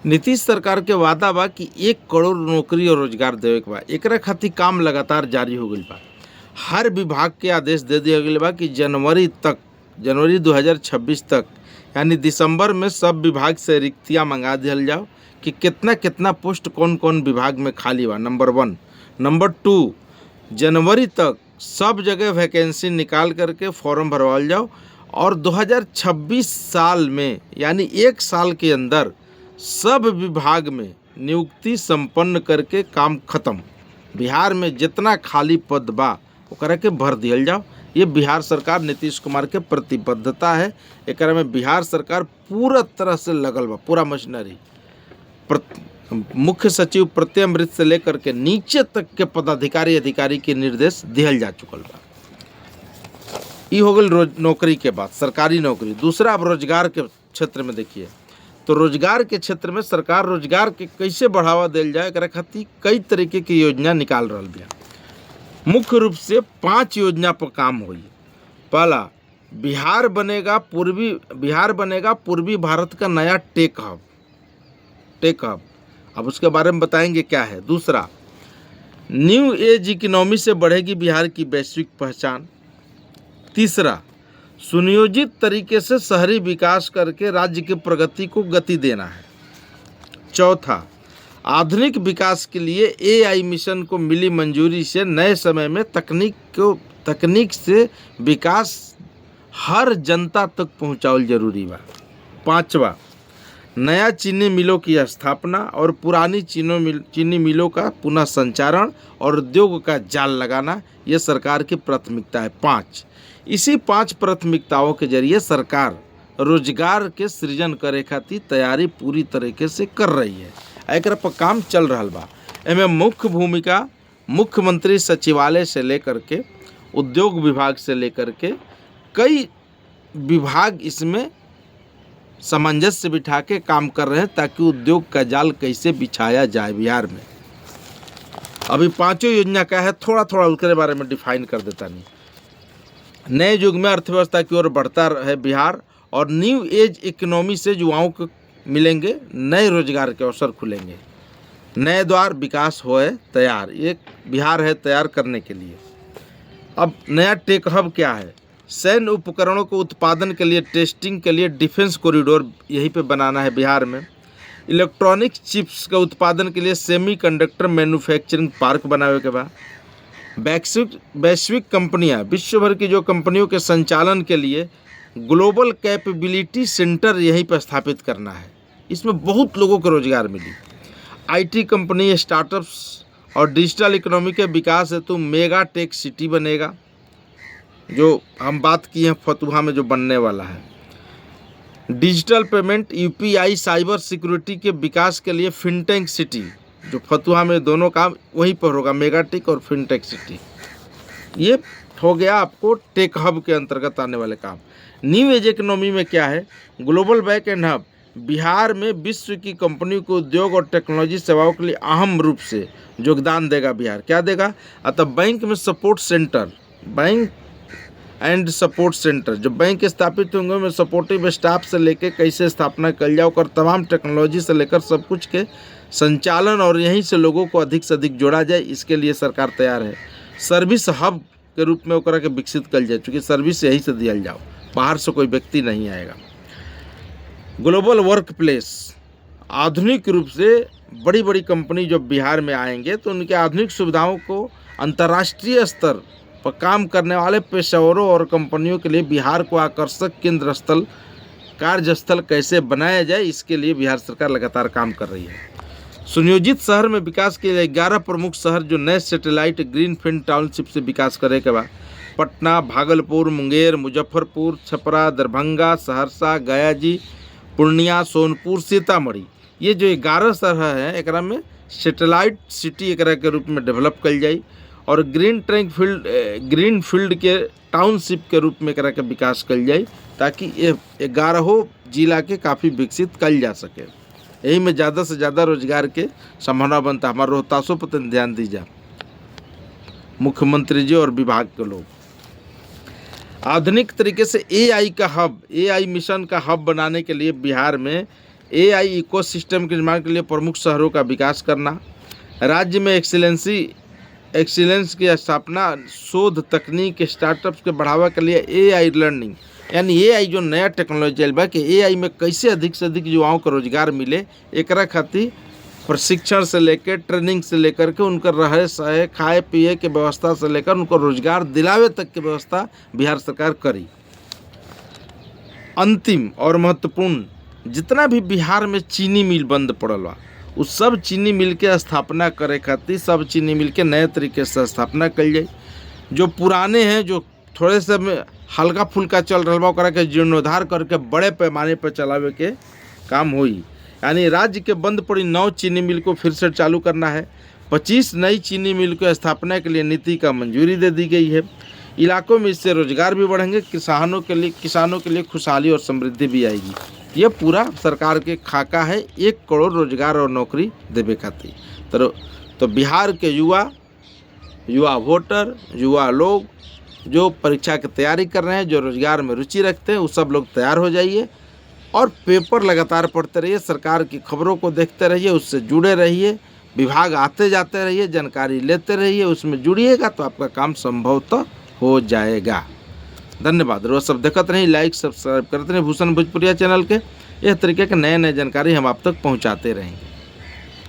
नीतीश सरकार के वादा बा कि 1 करोड़ नौकरी और रोजगार देवे के बा। एकरा खातिर काम लगातार जारी हो गईल बा। हर विभाग के आदेश दे दिया गईल बा कि जनवरी 2026 तक यानी दिसंबर में सब विभाग से रिक्तियाँ मंगा दिहल जाओ कि कितना कितना पोस्ट कौन कौन विभाग में खाली बा। नंबर 1। नंबर 2, जनवरी तक सब जगह वैकेंसी निकाल करके फॉर्म भरवाल जाओ और 2026 साल में यानी 1 साल के अंदर सब विभाग में नियुक्ति संपन्न करके काम खत्म। बिहार में जितना खाली पद बा ओकरा के भर दिहल जाओ। ये बिहार सरकार नीतीश कुमार के प्रतिबद्धता है। एकरा में बिहार सरकार पूरा तरह से लगल बा, पूरा मशीनरी। मुख्य सचिव प्रत्यय अमृत से लेकर के नीचे तक के पदाधिकारी अधिकारी के निर्देश दिहल जा चुकल बा। ये हो गई नौकरी के बाद सरकारी नौकरी। दूसरा, अब रोजगार के क्षेत्र में देखिए तो रोजगार के क्षेत्र में सरकार रोजगार के कैसे बढ़ावा देल जाए एकरा खातिर कई तरीके की योजना निकाल रहा बिया। मुख्य रूप से 5 योजना पर काम हुई। पहला, बिहार बनेगा पूर्वी भारत का नया टेक हब। अब उसके बारे में बताएंगे क्या है। दूसरा, न्यू एज इकोनॉमी से बढ़ेगी बिहार की वैश्विक पहचान। तीसरा, सुनियोजित तरीके से शहरी विकास करके राज्य की प्रगति को गति देना है। चौथा, आधुनिक विकास के लिए AI मिशन को मिली मंजूरी से नए समय में तकनीक से विकास हर जनता तक पहुंचावल जरूरी बा। पांचवा, नया चीनी मिलों की स्थापना और पुरानी चीनी मिलों का पुनः संचारण और उद्योग का जाल लगाना, ये सरकार की प्राथमिकता है। 5 इसी 5 प्राथमिकताओं के जरिए सरकार रोजगार के सृजन करे खातिर तैयारी पूरी तरीके से कर रही है। एकरा पर काम चल रहा बा। एमे मुख्य भूमिका मुख्यमंत्री सचिवालय से लेकर के उद्योग विभाग से लेकर के कई विभाग इसमें सामंजस्य बिठा के काम कर रहे हैं ताकि उद्योग का जाल कैसे बिछाया जाए बिहार में। अभी 5 योजना क्या है थोड़ा थोड़ा उसके बारे में डिफाइन कर देता नहीं। नए युग में अर्थव्यवस्था की ओर बढ़ता है बिहार और न्यू एज इकोनॉमी से युवाओं को मिलेंगे नए रोजगार के अवसर खुलेंगे। नए द्वार विकास होए तैयार, ये बिहार है तैयार करने के लिए। अब नया टेक हब क्या है? सैन्य उपकरणों को उत्पादन के लिए टेस्टिंग के लिए डिफेंस कॉरिडोर यहीं पे बनाना है बिहार में। इलेक्ट्रॉनिक चिप्स का उत्पादन के लिए सेमीकंडक्टर मैन्युफैक्चरिंग पार्क बनावे के बाद वैश्विक कंपनियां, विश्व भर की जो कंपनियों के संचालन के लिए ग्लोबल कैपेबिलिटी सेंटर यहीं पर स्थापित करना है। इसमें बहुत लोगों को रोजगार मिली। IT कंपनी, स्टार्टअप्स और डिजिटल इकोनॉमी के विकास हेतु मेगा टेक सिटी बनेगा, जो हम बात की है फतुहा में जो बनने वाला है। Digital payment, UPI, cyber security के विकास के लिए फिनटेक सिटी, जो फतुहा में दोनों काम वहीं पर होगा, मेगाटेक और फिनटेक सिटी। ये हो गया आपको टेक हब के अंतर्गत आने वाले काम। न्यू एज इकोनॉमी में क्या है? Global back and hub, Bihar में विश्व की कंपनी को उद्योग और टेक्नोलॉजी सेवाओं के लिए अहम रूप से योगदान देगा बिहार। क्या देगा? अतः बैंक में support centre, bank and support centre, जो बैंक स्थापित होंगे में सपोर्टिव स्टाफ से लेकर कैसे स्थापना कल जाओ और तमाम टेक्नोलॉजी से लेकर सब कुछ के संचालन और यहीं से लोगों को अधिक से अधिक जोड़ा जाए, इसके लिए सरकार तैयार है। सर्विस हब के रूप में ओकरा के विकसित कल जाए, चूँकि सर्विस यहीं से दिया जाओ, बाहर से कोई व्यक्ति नहीं आएगा। ग्लोबल वर्क प्लेस, आधुनिक रूप से बड़ी बड़ी कंपनी जब बिहार में आएंगे तो उनके आधुनिक सुविधाओं को अंतर्राष्ट्रीय स्तर पर काम करने वाले पेशेवरों और कंपनियों के लिए बिहार को आकर्षक केंद्र स्थल, कार्यस्थल कैसे बनाया जाए, इसके लिए बिहार सरकार लगातार काम कर रही है। सुनियोजित शहर में विकास के लिए 11 प्रमुख शहर जो नए सैटेलाइट ग्रीनफील्ड टाउनशिप से विकास करे के बाद पटना, भागलपुर, मुंगेर, मुजफ्फरपुर, छपरा, दरभंगा, सहरसा, गया, पूर्णिया, सोनपुर, सीतामढ़ी, ये जो 11 शहर हैं एकरा में सैटेलाइट सिटी एकरा के रूप में डेवलप कल जाई और ग्रीन फील्ड के टाउनशिप के रूप में एकरा के विकास कल जाए ताकि ये 11 जिला के काफ़ी विकसित कल जा सके। यही में ज़्यादा से ज़्यादा रोजगार के संभावना बनता। हमारे रोहतासों पर ध्यान दीजिए मुख्यमंत्री जी और विभाग के लोग। आधुनिक तरीके से AI का हब, AI मिशन का हब बनाने के लिए बिहार में AI इकोसिस्टम के निर्माण के लिए प्रमुख शहरों का विकास करना, राज्य में एक्सीलेंस की स्थापना, शोध तकनीक स्टार्टअप्स के बढ़ावा के लिए AI लर्निंग, यानी AI जो नया टेक्नोलॉजी आइल बा कि AI में कैसे अधिक से अधिक युवाओं को रोजगार मिले, एकरा खातिर प्रशिक्षण से लेकर ट्रेनिंग से लेकर के उनकर रहे सहे खाए पिए के व्यवस्था से लेकर उनको रोजगार दिलावे तक की व्यवस्था बिहार सरकार करी। अंतिम और महत्वपूर्ण, जितना भी बिहार में चीनी मिल बंद पड़ल बा उस सब चीनी मिल के स्थापना करे खातिर सब चीनी मिल के नए तरीके से स्थापना कल जाए। जो पुराने हैं जो थोड़े से में हल्का फुल्का चल रहा बा ओकरा के जीर्णोद्धार करके बड़े पैमाने पर चलावे के काम होई। यानी राज्य के बंद पड़ी 9 चीनी मिल को फिर से चालू करना है। 25 नई चीनी मिल को स्थापना के लिए नीति का मंजूरी दे दी गई है। इलाकों में इससे रोजगार भी बढ़ेंगे, किसानों के लिए खुशहाली और समृद्धि भी आएगी। ये पूरा सरकार के खाका है 1 करोड़ रोजगार और नौकरी देवे खातिर। तो बिहार के युवा वोटर, युवा लोग जो परीक्षा की तैयारी कर रहे हैं, जो रोजगार में रुचि रखते हैं, वो सब लोग तैयार हो जाइए और पेपर लगातार पढ़ते रहिए, सरकार की खबरों को देखते रहिए, उससे जुड़े रहिए, विभाग आते जाते रहिए, जानकारी लेते रहिए, उसमें जुड़िएगा तो आपका काम संभवतः हो जाएगा। धन्यवाद। रोज सब देखते रहिए, लाइक सब्सक्राइब करते रहिए भूषण भोजपुरिया चैनल के। इस तरीके के नए जानकारी हम आप तक पहुंचाते रहेंगे।